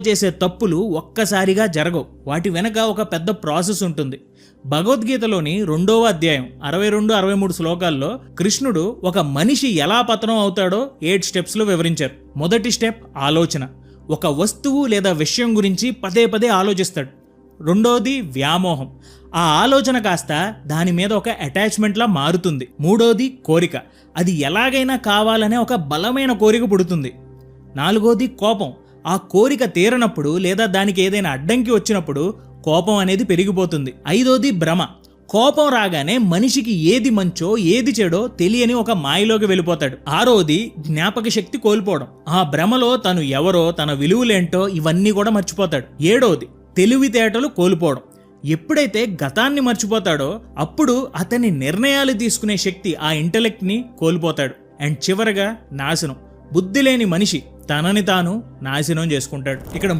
చేసే తప్పులు ఒక్కసారిగా జరగవు. వాటి వెనక ఒక పెద్ద ప్రాసెస్ ఉంటుంది. భగవద్గీతలోని 2వ అధ్యాయం 62-63 శ్లోకాల్లో కృష్ణుడు ఒక మనిషి ఎలా పతనం అవుతాడో 7 స్టెప్స్లో వివరించారు. మొదటి స్టెప్ ఆలోచన. ఒక వస్తువు లేదా విషయం గురించి పదే పదే ఆలోచిస్తాడు. రెండోది వ్యామోహం. ఆ ఆలోచన కాస్త దాని మీద ఒక అటాచ్మెంట్లా మారుతుంది. మూడోది కోరిక. అది ఎలాగైనా కావాలనే ఒక బలమైన కోరిక పుడుతుంది. నాలుగోది కోపం. ఆ కోరిక తీరనప్పుడు లేదా దానికి ఏదైనా అడ్డంకి వచ్చినప్పుడు కోపం అనేది పెరిగిపోతుంది. ఐదోది భ్రమ. కోపం రాగానే మనిషికి ఏది మంచో ఏది చెడో తెలియని ఒక మాయలోకి వెళ్ళిపోతాడు. ఆరోది జ్ఞాపక శక్తి కోల్పోవడం. ఆ భ్రమలో తను ఎవరో, తన విలువలేంటో ఇవన్నీ కూడా మర్చిపోతాడు. ఏడోది తెలివితేటలు కోల్పోవడం. ఎప్పుడైతే గతాన్ని మర్చిపోతాడో అప్పుడు అతని నిర్ణయాలు తీసుకునే శక్తి, ఆ ఇంటెలెక్ట్ని కోల్పోతాడు. అండ్ చివరగా నాశనం. బుద్ధి లేని మనిషి తనని తాను నాశనం చేసుకుంటాడు. ఇక్కడ